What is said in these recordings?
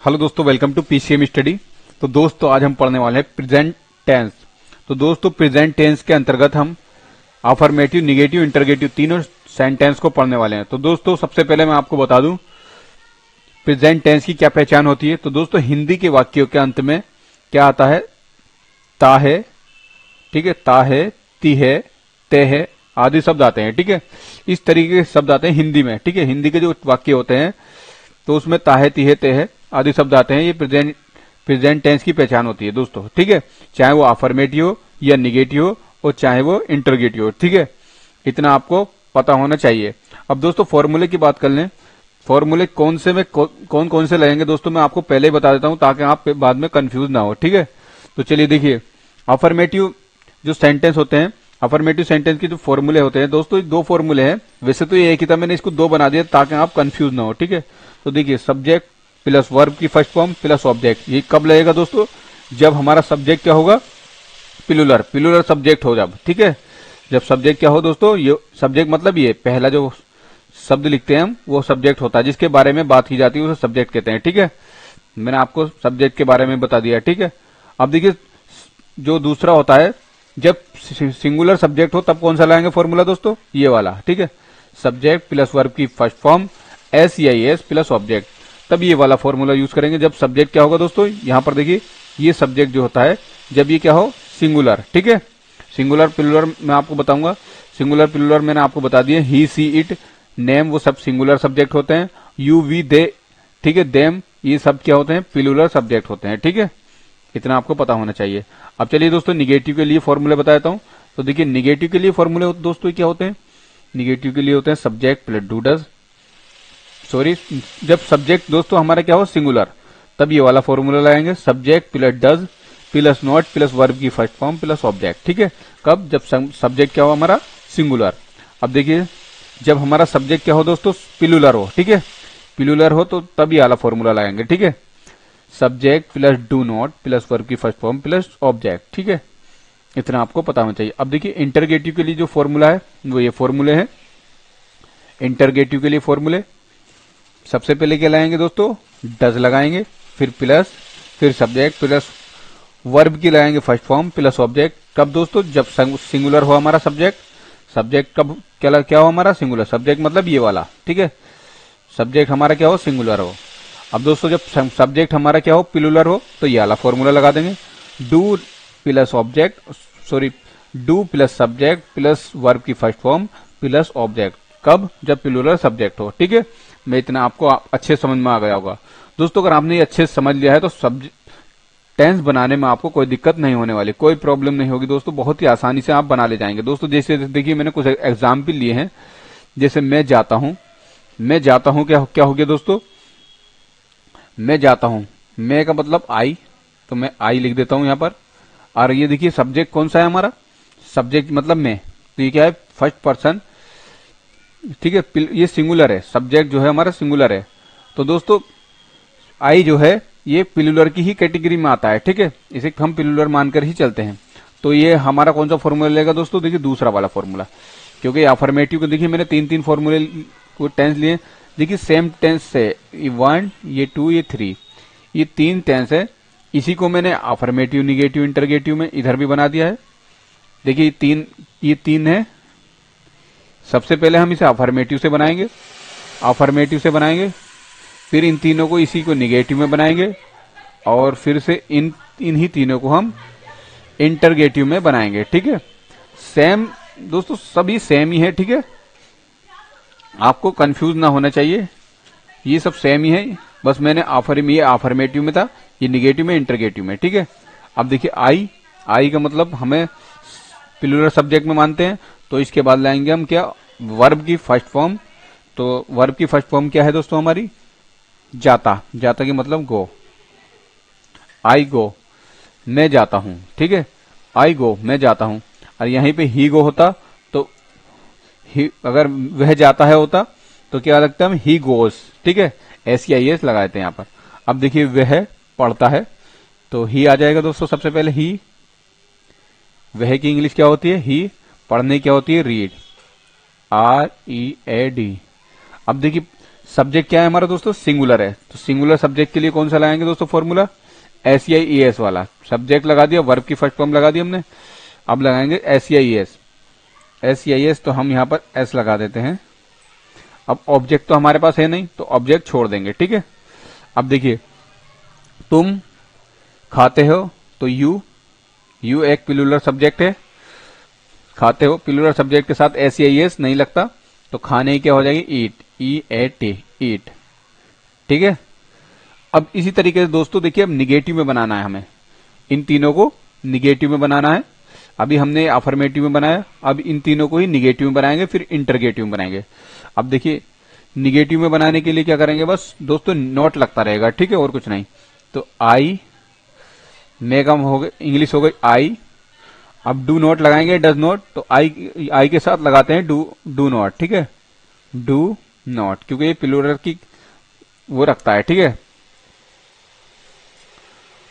Hello दोस्तों, welcome to PCM study. तो दोस्तों आज हम पढ़ने वाले हैं प्रेजेंट टेंस। तो दोस्तों प्रेजेंट टेंस के अंतर्गत हम अफर्मेटिव, निगेटिव, इंटरगेटिव तीनों सेंटेंस को पढ़ने वाले हैं। तो दोस्तों सबसे पहले मैं आपको बता दूं प्रेजेंट टेंस की क्या पहचान होती है। तो दोस्तों हिंदी के वाक्यों के अंत में क्या आता है? ता है, ठीक है, ता है, ती है, ते है आदि शब्द आते हैं। ठीक है, इस तरीके के शब्द आते हैं हिंदी में। ठीक है, हिंदी के जो वाक्य होते हैं तो उसमें ता है, ती है, ते है आदि शब्द आते हैं। ये प्रेजेंट टेंस की पहचान होती है दोस्तों। ठीक है, चाहे वो अफर्मेटिव हो या निगेटिव हो और चाहे वो इंटरगेटिव हो। ठीक है, इतना आपको पता होना चाहिए। अब दोस्तों फॉर्मूले की बात कर लें। फॉर्मूले कौन से में कौन कौन से लगेंगे दोस्तों, मैं आपको पहले ही बता देता हूं ताकि आप बाद में कंफ्यूज ना हो। ठीक है, तो चलिए देखिए, अफर्मेटिव जो सेंटेंस होते हैं, अफर्मेटिव सेंटेंस के जो फॉर्मूले होते हैं दोस्तों, दो फॉर्मूले हैं। वैसे तो ये एक ही था, मैंने इसको दो बना दिया ताकि आप कंफ्यूज ना हो। ठीक है, तो देखिए, सब्जेक्ट प्लस वर्ब की फर्स्ट फॉर्म प्लस ऑब्जेक्ट। ये कब लगेगा दोस्तों? जब हमारा सब्जेक्ट क्या होगा? पिलुलर, पिलुलर सब्जेक्ट हो जब। ठीक है, जब सब्जेक्ट क्या हो दोस्तों? ये सब्जेक्ट मतलब ये पहला जो शब्द लिखते हैं हम वो सब्जेक्ट होता है, जिसके बारे में बात की जाती है उसे सब्जेक्ट कहते हैं। ठीक है, मैंने आपको सब्जेक्ट के बारे में बता दिया। ठीक है, अब देखिए जो दूसरा होता है, जब सिंगुलर सब्जेक्ट हो तब कौन सा लाएंगे फॉर्मूला दोस्तों? ये वाला। ठीक है, सब्जेक्ट प्लस वर्ब की first form SEIS plus object, तब ये वाला फॉर्मूला यूज करेंगे। जब सब्जेक्ट क्या होगा दोस्तों? यहां पर देखिए, ये सब्जेक्ट जो होता है जब ये क्या हो? सिंगुलर। ठीक है, सिंगुलर प्लुरल मैं आपको बताऊंगा। सिंगुलर प्लुरल मैंने आपको बता दिए, ही, सी, इट, नेम, वो सब सिंगुलर सब्जेक्ट होते हैं। यू, वी, दे, ठीक है, देम, ये सब क्या होते हैं? प्लुरल सब्जेक्ट होते हैं। ठीक है, इतना आपको पता होना चाहिए। अब चलिए दोस्तों निगेटिव के लिए फॉर्मूले बता देता हूं। तो देखिए, निगेटिव के लिए फॉर्मूले दोस्तों क्या होते हैं? निगेटिव के लिए होते हैं subject plus do does, sorry, जब सब्जेक्ट दोस्तों हमारा क्या हो? सिंगुलर, तब ये वाला फॉर्मूला लगाएंगे, subject plus does plus not plus verb की फर्स्ट फॉर्म प्लस ऑब्जेक्ट। ठीक है, कब? जब सब्जेक्ट क्या हो हमारा? सिंगुलर। अब देखिए, जब हमारा सब्जेक्ट क्या हो दोस्तों? पिलुलर हो। ठीक है, पिलुलर हो तो तब ये वाला फॉर्मूला लगाएंगे। ठीक है, subject plus do not plus verb की फर्स्ट फॉर्म प्लस ऑब्जेक्ट। ठीक है, इतना आपको पता होना चाहिए। अब देखिए, इंटरगेटिव के लिए जो फॉर्मूला है वो ये फॉर्मूले हैं। इंटरगेटिव के लिए फॉर्मूले सबसे पहले क्या लगाएंगे दोस्तों? डज लगाएंगे, फिर प्लस, फिर सब्जेक्ट प्लस वर्ब की लगाएंगे फर्स्ट फॉर्म प्लस ऑब्जेक्ट। कब दोस्तों? जब सिंगुलर हो हमारा सब्जेक्ट। सब्जेक्ट कब क्या हो हमारा? सिंगुलर। सब्जेक्ट मतलब ये वाला। ठीक है, सब्जेक्ट हमारा क्या हो? सिंगुलर हो। अब दोस्तों जब सब्जेक्ट हमारा क्या हो? प्लुरल हो, तो ये वाला फॉर्मूला लगा देंगे, do plus object, sorry, do plus subject plus verb की फर्स्ट फॉर्म प्लस ऑब्जेक्ट। कब? जब प्लुरल सब्जेक्ट हो। ठीक है, मैं इतना आपको अच्छे समझ में आ गया होगा दोस्तों। अगर आपने ये अच्छे से समझ लिया है तो टेंस बनाने में आपको कोई दिक्कत नहीं होने वाली, कोई प्रॉब्लम नहीं होगी दोस्तों, बहुत ही आसानी से आप बना ले जाएंगे दोस्तों। जैसे देखिए, मैंने कुछ एग्जाम्पल लिए हैं। जैसे मैं जाता हूं, मैं जाता हूं क्या क्या हो गया दोस्तों? मैं जाता हूं, मैं का मतलब आई, तो मैं आई लिख देता हूं यहां पर। और ये देखिए सब्जेक्ट कौन सा है हमारा? सब्जेक्ट मतलब मैं, तो ये क्या है? First person. ठीक है, ये सिंगुलर है, सब्जेक्ट जो है हमारा सिंगुलर है। तो दोस्तों आई जो है ये प्लुरल की ही कैटेगरी में आता है। ठीक है, इसे हम प्लुरल मानकर ही चलते हैं। तो ये हमारा कौन सा फॉर्मूला लेगा दोस्तों? देखिए दूसरा वाला फॉर्मूला, क्योंकि अफर्मेटिव को देखिए मैंने तीन तीन फॉर्मूले को टेंस लिए। देखिए सेम टेंस से, ये 1, ये 2, ये 3, ये तीन टेंस है। इसी को मैंने अफर्मेटिव, निगेटिव, इंटरगेटिव में इधर भी बना दिया है। देखिए ये तीन है। सबसे पहले हम इसे अफर्मेटिव से बनाएंगे, अफर्मेटिव से बनाएंगे, फिर इन तीनों को इसी को निगेटिव में बनाएंगे, और फिर से इन्हीं तीनों को हम इंटरगेटिव में बनाएंगे। ठीक है, सेम दोस्तों, सभी सेम ही है। ठीक है, आपको कंफ्यूज ना होना चाहिए, ये सब सेम ही है। बस मैंने ये अफर्मेटिव में था, ये निगेटिव में, इंटरगेटिव में। ठीक है, अब देखिए आई, आई का मतलब हमें प्लुरल सब्जेक्ट में मानते हैं, तो इसके बाद लाएंगे हम क्या? वर्ब की फर्स्ट फॉर्म। तो वर्ब की फर्स्ट फॉर्म क्या है दोस्तों हमारी? जाता, जाता की मतलब गो, आई गो, मैं जाता हूं। ठीक है, आई गो, मैं जाता हूं। और यहीं पे ही गो होता तो अगर वह जाता है होता तो क्या लगता है? हम ही गोस। ठीक है, SEIS लगा देते हैं यहां पर। अब देखिए वह पढ़ता है, तो ही आ जाएगा दोस्तों सबसे पहले, ही। वह की इंग्लिश क्या होती है? ही। पढ़ने क्या होती है? Read, READ। अब देखिए सब्जेक्ट क्या है हमारा दोस्तों, सिंगुलर है, तो सिंगुलर सब्जेक्ट के लिए कौन सा लगाएंगे दोस्तों फॉर्मूला, SEIES वाला। सब्जेक्ट लगा दिया, वर्ब की फर्स्ट फॉर्म लगा दी हमने, अब लगाएंगे SEIS। SEIS तो हम यहाँ पर S लगा देते हैं। अब ऑब्जेक्ट तो हमारे पास है नहीं, तो ऑब्जेक्ट छोड़ देंगे, ठीक है। अब देखिए, तुम खाते हो, तो यू एक प्लूरल सब्जेक्ट है, खाते हो प्लूरल सब्जेक्ट के साथ SEIS नहीं लगता, तो खाने की क्या हो जाएगी, ईट, EAT, ईट, ठीक है। अब इसी तरीके से दोस्तों देखिए, अब निगेटिव में बनाना है हमें, इन तीनों को निगेटिव में बनाना है। अभी हमने अफर्मेटिव में बनाया, अब इन तीनों को ही निगेटिव में बनाएंगे, फिर इंटरगेटिव में बनाएंगे। अब देखिए, निगेटिव में बनाने के लिए क्या करेंगे, बस दोस्तों नोट लगता रहेगा, ठीक है, और कुछ नहीं। तो आई मेगम हो गए, इंग्लिश हो गई आई। अब डू नॉट लगाएंगे, डज नॉट, तो आई के साथ लगाते हैं डू नॉट, ठीक है, डू नॉट, क्योंकि ये प्लूरल की वो रखता है, ठीक है।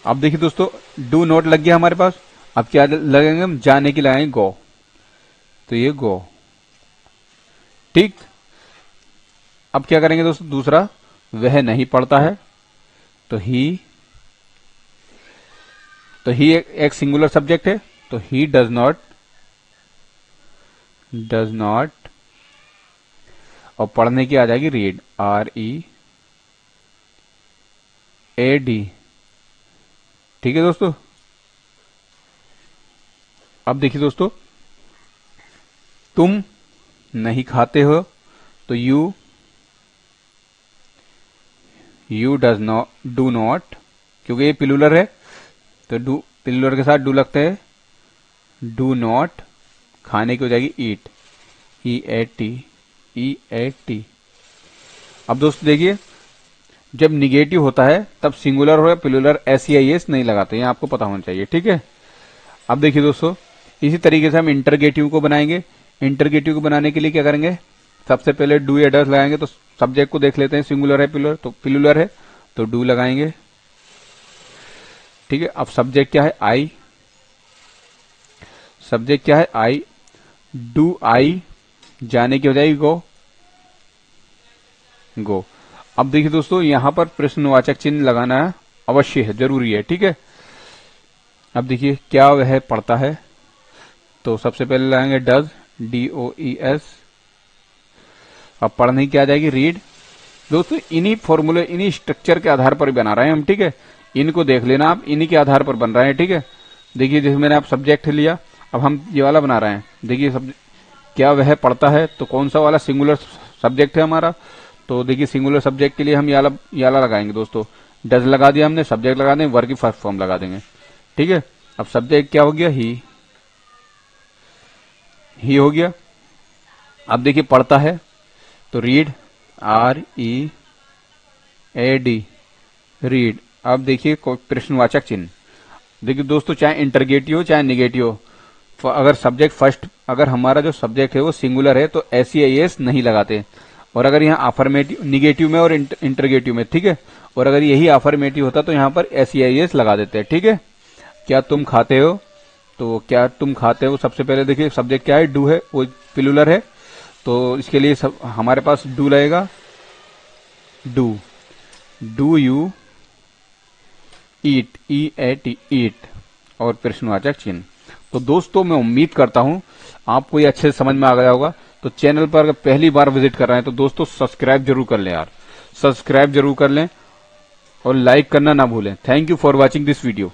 अब देखिए दोस्तों, डू नॉट लग गया हमारे पास। अब क्या लगेंगे, हम जाने की लगाएंगे गो, तो ये गो, ठीक। अब क्या करेंगे दोस्तों, दूसरा, वह नहीं पढ़ता है, तो ही एक सिंगुलर सब्जेक्ट है, तो ही डज नॉट, और पढ़ने की आ जाएगी रीड, READ, ठीक है दोस्तों। अब देखिए दोस्तों, तुम नहीं खाते हो, तो यू डू नॉट, क्योंकि ये प्लूरल है, तो प्लूरल के साथ डू लगते हैं, डू नॉट, खाने की हो जाएगी ईट, EAT। अब दोस्तों देखिए, जब निगेटिव होता है तब सिंगुलर हो या प्लूरल SEIS नहीं लगाते, ये आपको पता होना चाहिए, ठीक है। अब देखिए दोस्तों, इसी तरीके से हम इंटरगेटिव को बनाएंगे। इंटरगेटिव को बनाने के लिए क्या करेंगे, सबसे पहले डू या डज लगाएंगे, तो सब्जेक्ट को देख लेते हैं, सिंगुलर है प्लूरल, तो प्लूरल है तो डू लगाएंगे, ठीक है। अब सब्जेक्ट क्या है, आई, सब्जेक्ट क्या है, आई, डू आई, जाने की हो जाएगी गो। अब देखिए दोस्तों, यहां पर प्रश्नवाचक चिन्ह लगाना अवश्य है, जरूरी है, ठीक है। अब देखिए, क्या वह पढ़ता है, तो सबसे पहले लगाएंगे डज, DOES। अब पढ़ने की आ जाएगी रीड। दोस्तों इन्हीं फॉर्मूले, इन्हीं स्ट्रक्चर के आधार पर बना रहे हैं हम, ठीक है, इनको देख लेना आप, इन्हीं के आधार पर बन रहे हैं, ठीक है। देखिए, जैसे मैंने आप सब्जेक्ट लिया, अब हम ये वाला बना रहे हैं। देखिए, क्या वह पढ़ता है, तो कौन सा वाला सिंगुलर सब्जेक्ट है हमारा, तो देखिए सिंगुलर सब्जेक्ट के लिए हम याला लगाएंगे दोस्तों, डज लगा दिया हमने, सब्जेक्ट लगा देंगे, वर्ब की फर्स्ट फॉर्म लगा देंगे, ठीक है। अब सब्जेक्ट क्या हो गया, ही हो गया। अब देखिए, पढ़ता है, तो रीड, READ, रीड। अब देखिए प्रश्नवाचक चिन्ह, देखिए दोस्तों, चाहे इंटरगेटिव हो चाहे निगेटिव हो, अगर सब्जेक्ट फर्स्ट, अगर हमारा जो सब्जेक्ट है वो सिंगुलर है, तो SEIS नहीं लगाते, और अगर यहाँ अफर्मेटिव, निगेटिव में और इंटरगेटिव में, ठीक है, और अगर यही अफर्मेटिव होता तो यहाँ पर SEIS लगा देते हैं, ठीक है। क्या तुम खाते हो, तो क्या तुम खाते हो, सबसे पहले देखिए सब्जेक्ट क्या है, डू है, वो प्लूरल है, तो इसके लिए हमारे पास डू लगेगा, डू यू ईट, EAT, ईट, और प्रश्नवाचक चिन्ह। तो दोस्तों मैं उम्मीद करता हूं आपको ये अच्छे से समझ में आ गया होगा। तो चैनल पर अगर पहली बार विजिट कर रहे हैं तो दोस्तों सब्सक्राइब जरूर कर लें यार, सब्सक्राइब जरूर कर लें, और लाइक करना ना भूलें। Thank you for watching this video.